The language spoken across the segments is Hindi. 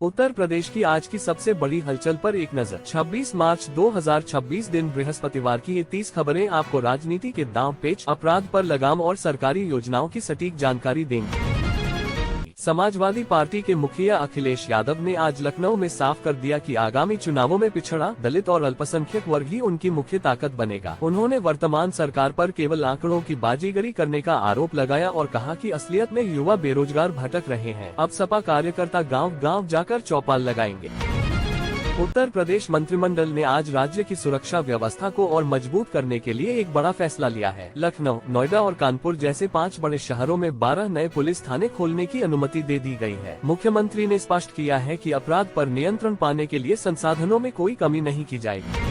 उत्तर प्रदेश की आज की सबसे बड़ी हलचल पर एक नजर। 26 मार्च 2026 दिन बृहस्पतिवार की ये 30 खबरें आपको राजनीति के दांव पेच, अपराध पर लगाम और सरकारी योजनाओं की सटीक जानकारी देंगी। समाजवादी पार्टी के मुखिया अखिलेश यादव ने आज लखनऊ में साफ कर दिया कि आगामी चुनावों में पिछड़ा, दलित और अल्पसंख्यक वर्ग ही उनकी मुख्य ताकत बनेगा। उन्होंने वर्तमान सरकार पर केवल आंकड़ों की बाजीगरी करने का आरोप लगाया और कहा कि असलियत में युवा बेरोजगार भटक रहे हैं। अब सपा कार्यकर्ता गांव-गांव जाकर चौपाल लगाएंगे। उत्तर प्रदेश मंत्रिमंडल ने आज राज्य की सुरक्षा व्यवस्था को और मजबूत करने के लिए एक बड़ा फैसला लिया है। लखनऊ, नोएडा और कानपुर जैसे 5 बड़े शहरों में 12 नए पुलिस थाने खोलने की अनुमति दे दी गई है। मुख्यमंत्री ने स्पष्ट किया है कि अपराध पर नियंत्रण पाने के लिए संसाधनों में कोई कमी नहीं की जाएगी।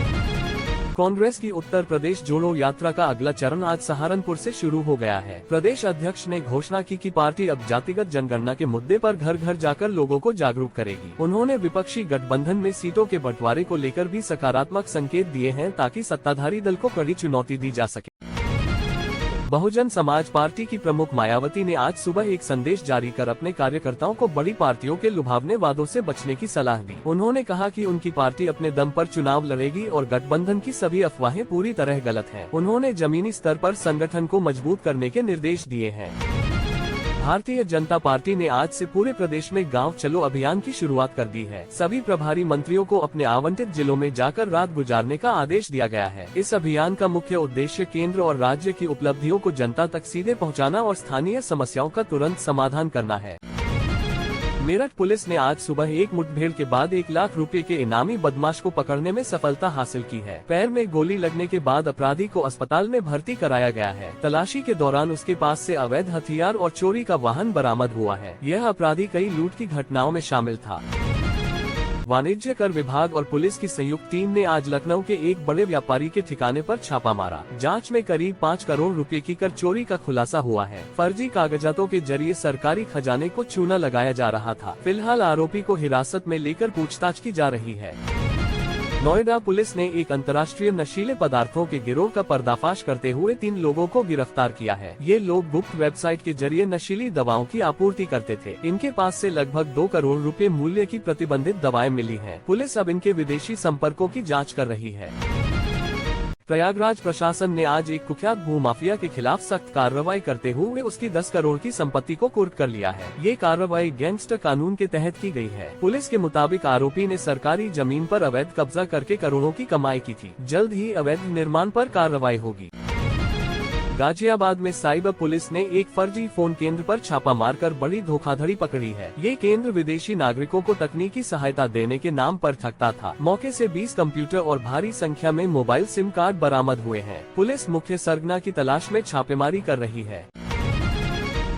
कांग्रेस की उत्तर प्रदेश जोड़ो यात्रा का अगला चरण आज सहारनपुर से शुरू हो गया है। प्रदेश अध्यक्ष ने घोषणा की कि पार्टी अब जातिगत जनगणना के मुद्दे पर घर घर जाकर लोगों को जागरूक करेगी। उन्होंने विपक्षी गठबंधन में सीटों के बंटवारे को लेकर भी सकारात्मक संकेत दिए हैं ताकि सत्ताधारी दल को कड़ी चुनौती दी जा सके। बहुजन समाज पार्टी की प्रमुख मायावती ने आज सुबह एक संदेश जारी कर अपने कार्यकर्ताओं को बड़ी पार्टियों के लुभावने वादों से बचने की सलाह दी। उन्होंने कहा कि उनकी पार्टी अपने दम पर चुनाव लड़ेगी और गठबंधन की सभी अफवाहें पूरी तरह गलत हैं। उन्होंने जमीनी स्तर पर संगठन को मजबूत करने के निर्देश दिए हैं। भारतीय जनता पार्टी ने आज से पूरे प्रदेश में गांव चलो अभियान की शुरुआत कर दी है। सभी प्रभारी मंत्रियों को अपने आवंटित जिलों में जाकर रात गुजारने का आदेश दिया गया है। इस अभियान का मुख्य उद्देश्य केंद्र और राज्य की उपलब्धियों को जनता तक सीधे पहुंचाना और स्थानीय समस्याओं का तुरंत समाधान करना है। मेरठ पुलिस ने आज सुबह एक मुठभेड़ के बाद 1 लाख रुपए के इनामी बदमाश को पकड़ने में सफलता हासिल की है। पैर में गोली लगने के बाद अपराधी को अस्पताल में भर्ती कराया गया है। तलाशी के दौरान उसके पास से अवैध हथियार और चोरी का वाहन बरामद हुआ है। यह अपराधी कई लूट की घटनाओं में शामिल था। वाणिज्य कर विभाग और पुलिस की संयुक्त टीम ने आज लखनऊ के एक बड़े व्यापारी के ठिकाने पर छापा मारा। जांच में करीब 5 करोड़ रुपए की कर चोरी का खुलासा हुआ है। फर्जी कागजातों के जरिए सरकारी खजाने को चूना लगाया जा रहा था। फिलहाल आरोपी को हिरासत में लेकर पूछताछ की जा रही है। नोएडा पुलिस ने एक अंतर्राष्ट्रीय नशीले पदार्थों के गिरोह का पर्दाफाश करते हुए 3 लोगों को गिरफ्तार किया है। ये लोग गुप्त वेबसाइट के जरिए नशीली दवाओं की आपूर्ति करते थे। इनके पास से लगभग 2 करोड़ रुपए मूल्य की प्रतिबंधित दवाएं मिली हैं। पुलिस अब इनके विदेशी संपर्कों की जांच कर रही है। प्रयागराज प्रशासन ने आज एक कुख्यात भूमाफिया के खिलाफ सख्त कार्रवाई करते हुए उसकी 10 करोड़ की संपत्ति को कुर्क कर लिया है। ये कार्रवाई गैंगस्टर कानून के तहत की गई है। पुलिस के मुताबिक आरोपी ने सरकारी जमीन पर अवैध कब्जा करके करोड़ों की कमाई की थी। जल्द ही अवैध निर्माण पर कार्रवाई होगी। गाजियाबाद में साइबर पुलिस ने एक फर्जी फोन केंद्र पर छापा मारकर बड़ी धोखाधड़ी पकड़ी है। ये केंद्र विदेशी नागरिकों को तकनीकी सहायता देने के नाम पर ठगता था। मौके से 20 कंप्यूटर और भारी संख्या में मोबाइल सिम कार्ड बरामद हुए हैं। पुलिस मुख्य सरगना की तलाश में छापेमारी कर रही है।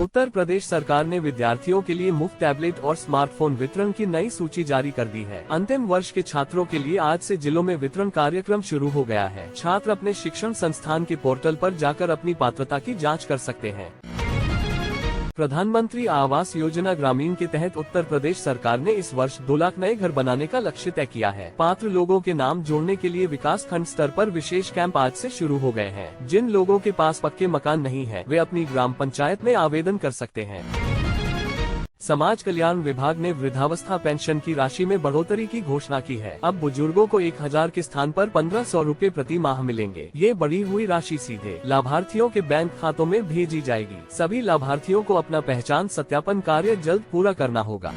उत्तर प्रदेश सरकार ने विद्यार्थियों के लिए मुफ्त टैबलेट और स्मार्टफोन वितरण की नई सूची जारी कर दी है। अंतिम वर्ष के छात्रों के लिए आज से जिलों में वितरण कार्यक्रम शुरू हो गया है। छात्र अपने शिक्षण संस्थान के पोर्टल पर जाकर अपनी पात्रता की जांच कर सकते हैं। प्रधानमंत्री आवास योजना ग्रामीण के तहत उत्तर प्रदेश सरकार ने इस वर्ष 2 लाख नए घर बनाने का लक्ष्य तय किया है। पात्र लोगों के नाम जोड़ने के लिए विकास खंड स्तर पर विशेष कैंप आज से शुरू हो गए हैं। जिन लोगों के पास पक्के मकान नहीं है, वे अपनी ग्राम पंचायत में आवेदन कर सकते हैं। समाज कल्याण विभाग ने वृद्धावस्था पेंशन की राशि में बढ़ोतरी की घोषणा की है। अब बुजुर्गों को 1000 के स्थान पर 1500 रुपए प्रति माह मिलेंगे। ये बढ़ी हुई राशि सीधे लाभार्थियों के बैंक खातों में भेजी जाएगी। सभी लाभार्थियों को अपना पहचान सत्यापन कार्य जल्द पूरा करना होगा।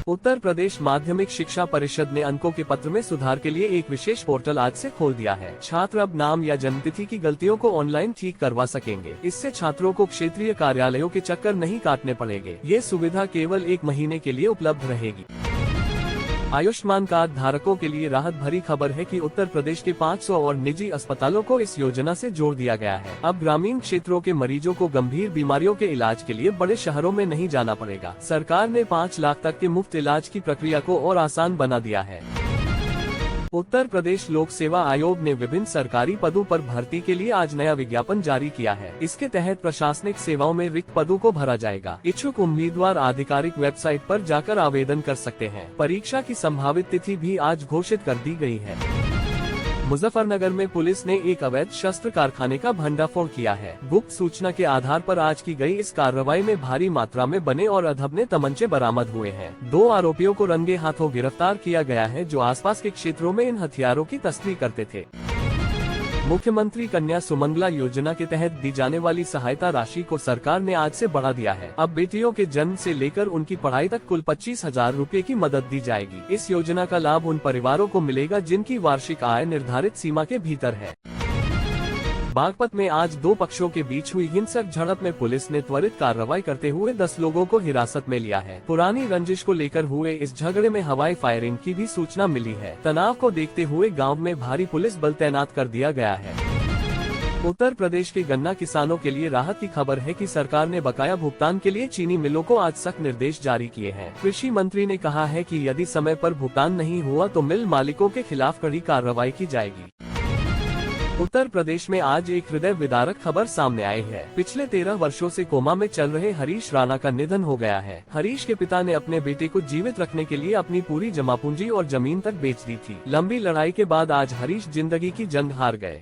उत्तर प्रदेश माध्यमिक शिक्षा परिषद ने अंकों के पत्र में सुधार के लिए एक विशेष पोर्टल आज से खोल दिया है। छात्र अब नाम या जन्मतिथि की गलतियों को ऑनलाइन ठीक करवा सकेंगे। इससे छात्रों को क्षेत्रीय कार्यालयों के चक्कर नहीं काटने पड़ेंगे। ये सुविधा केवल 1 महीने के लिए उपलब्ध रहेगी। आयुष्मान कार्ड धारकों के लिए राहत भरी खबर है कि उत्तर प्रदेश के 500 और निजी अस्पतालों को इस योजना से जोड़ दिया गया है। अब ग्रामीण क्षेत्रों के मरीजों को गंभीर बीमारियों के इलाज के लिए बड़े शहरों में नहीं जाना पड़ेगा। सरकार ने 5 लाख तक के मुफ्त इलाज की प्रक्रिया को और आसान बना दिया है। उत्तर प्रदेश लोक सेवा आयोग ने विभिन्न सरकारी पदों पर भर्ती के लिए आज नया विज्ञापन जारी किया है। इसके तहत प्रशासनिक सेवाओं में रिक्त पदों को भरा जाएगा। इच्छुक उम्मीदवार आधिकारिक वेबसाइट पर जाकर आवेदन कर सकते हैं। परीक्षा की संभावित तिथि भी आज घोषित कर दी गई है। मुजफ्फरनगर में पुलिस ने एक अवैध शस्त्र कारखाने का भंडाफोड़ किया है। गुप्त सूचना के आधार पर आज की गई इस कार्रवाई में भारी मात्रा में बने और अधबने तमंचे बरामद हुए हैं। 2 आरोपियों को रंगे हाथों गिरफ्तार किया गया है, जो आसपास के क्षेत्रों में इन हथियारों की तस्करी करते थे। मुख्यमंत्री कन्या सुमंगला योजना के तहत दी जाने वाली सहायता राशि को सरकार ने आज से बढ़ा दिया है। अब बेटियों के जन्म से लेकर उनकी पढ़ाई तक कुल 25,000 रूपए की मदद दी जाएगी। इस योजना का लाभ उन परिवारों को मिलेगा जिनकी वार्षिक आय निर्धारित सीमा के भीतर है। बागपत में आज 2 पक्षों के बीच हुई हिंसक झड़प में पुलिस ने त्वरित कार्रवाई करते हुए 10 लोगों को हिरासत में लिया है। पुरानी रंजिश को लेकर हुए इस झगड़े में हवाई फायरिंग की भी सूचना मिली है। तनाव को देखते हुए गांव में भारी पुलिस बल तैनात कर दिया गया है। उत्तर प्रदेश के गन्ना किसानों के लिए राहत की खबर है कि सरकार ने बकाया भुगतान के लिए चीनी मिलों को आज सख्त निर्देश जारी किए हैं। कृषि मंत्री ने कहा है कि यदि समय पर भुगतान नहीं हुआ तो मिल मालिकों के खिलाफ कड़ी कार्रवाई की जाएगी। उत्तर प्रदेश में आज एक हृदय विदारक खबर सामने आई है। पिछले 13 वर्षों से कोमा में चल रहे हरीश राणा का निधन हो गया है। हरीश के पिता ने अपने बेटे को जीवित रखने के लिए अपनी पूरी जमा पूंजी और जमीन तक बेच दी थी। लंबी लड़ाई के बाद आज हरीश जिंदगी की जंग हार गए।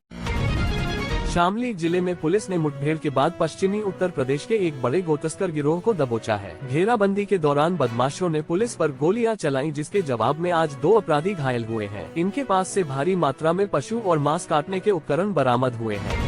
शामली जिले में पुलिस ने मुठभेड़ के बाद पश्चिमी उत्तर प्रदेश के एक बड़े गोतस्कर गिरोह को दबोचा है। घेराबंदी के दौरान बदमाशों ने पुलिस पर गोलियां चलाईं, जिसके जवाब में आज 2 अपराधी घायल हुए हैं। इनके पास से भारी मात्रा में पशु और मांस काटने के उपकरण बरामद हुए हैं।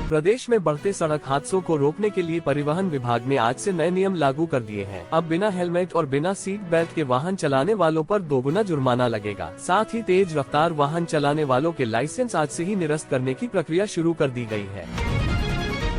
प्रदेश में बढ़ते सड़क हादसों को रोकने के लिए परिवहन विभाग ने आज से नए नियम लागू कर दिए हैं। अब बिना हेलमेट और बिना सीट बेल्ट के वाहन चलाने वालों पर 2 गुना जुर्माना लगेगा। साथ ही तेज रफ्तार वाहन चलाने वालों के लाइसेंस आज से ही निरस्त करने की प्रक्रिया शुरू कर दी गई है।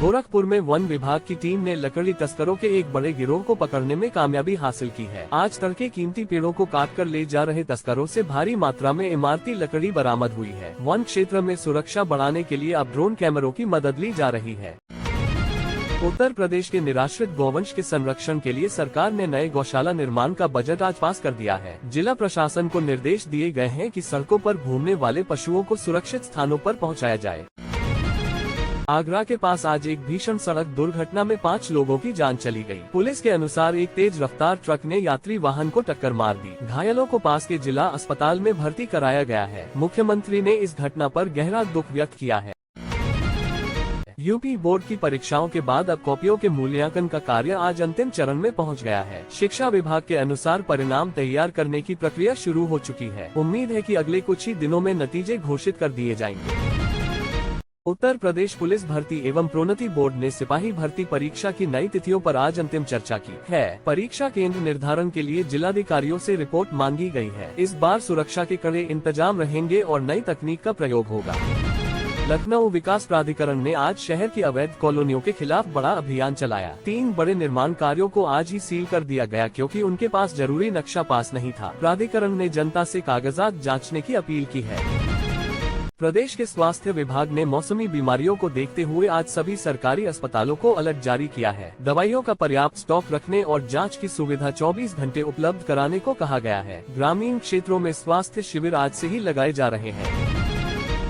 गोरखपुर में वन विभाग की टीम ने लकड़ी तस्करों के एक बड़े गिरोह को पकड़ने में कामयाबी हासिल की है। आज तड़के कीमती पेड़ों को काटकर ले जा रहे तस्करों से भारी मात्रा में इमारती लकड़ी बरामद हुई है। वन क्षेत्र में सुरक्षा बढ़ाने के लिए अब ड्रोन कैमरों की मदद ली जा रही है। उत्तर प्रदेश के निराश्रित गौवंश के संरक्षण के लिए सरकार ने नए गौशाला निर्माण का बजट आज पास कर दिया है। जिला प्रशासन को निर्देश दिए गए हैं कि सड़कों पर घूमने वाले पशुओं को सुरक्षित स्थानों पर पहुंचाया जाए। आगरा के पास आज एक भीषण सड़क दुर्घटना में 5 लोगों की जान चली गई। पुलिस के अनुसार एक तेज रफ्तार ट्रक ने यात्री वाहन को टक्कर मार दी। घायलों को पास के जिला अस्पताल में भर्ती कराया गया है। मुख्यमंत्री ने इस घटना पर गहरा दुख व्यक्त किया है। यूपी बोर्ड की परीक्षाओं के बाद अब कॉपियों के मूल्यांकन का कार्य आज अंतिम चरण में पहुंच गया है। शिक्षा विभाग के अनुसार परिणाम तैयार करने की प्रक्रिया शुरू हो चुकी है। उम्मीद है कि अगले कुछ ही दिनों में नतीजे घोषित कर दिए जाएंगे। उत्तर प्रदेश पुलिस भर्ती एवं प्रोन्नति बोर्ड ने सिपाही भर्ती परीक्षा की नई तिथियों पर आज अंतिम चर्चा की है। परीक्षा केंद्र निर्धारण के लिए जिलाधिकारियों से रिपोर्ट मांगी गई है। इस बार सुरक्षा के कड़े इंतजाम रहेंगे और नई तकनीक का प्रयोग होगा। लखनऊ विकास प्राधिकरण ने आज शहर की अवैध कॉलोनियों के खिलाफ बड़ा अभियान चलाया। 3 बड़े निर्माण कार्यों को आज ही सील कर दिया गया, क्योंकि उनके पास जरूरी नक्शा पास नहीं था। प्राधिकरण ने जनता से कागजात जांचने की अपील की है। प्रदेश के स्वास्थ्य विभाग ने मौसमी बीमारियों को देखते हुए आज सभी सरकारी अस्पतालों को अलर्ट जारी किया है। दवाइयों का पर्याप्त स्टॉक रखने और जांच की सुविधा 24 घंटे उपलब्ध कराने को कहा गया है। ग्रामीण क्षेत्रों में स्वास्थ्य शिविर आज से ही लगाए जा रहे हैं।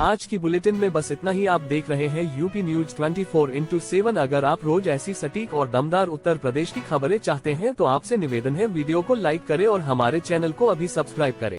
आज की बुलेटिन में बस इतना ही। आप देख रहे हैं यूपी न्यूज 24/7। अगर आप रोज ऐसी सटीक और दमदार उत्तर प्रदेश की खबरें चाहते हैं तो आपसे निवेदन है, वीडियो को लाइक करें और हमारे चैनल को अभी सब्सक्राइब करें।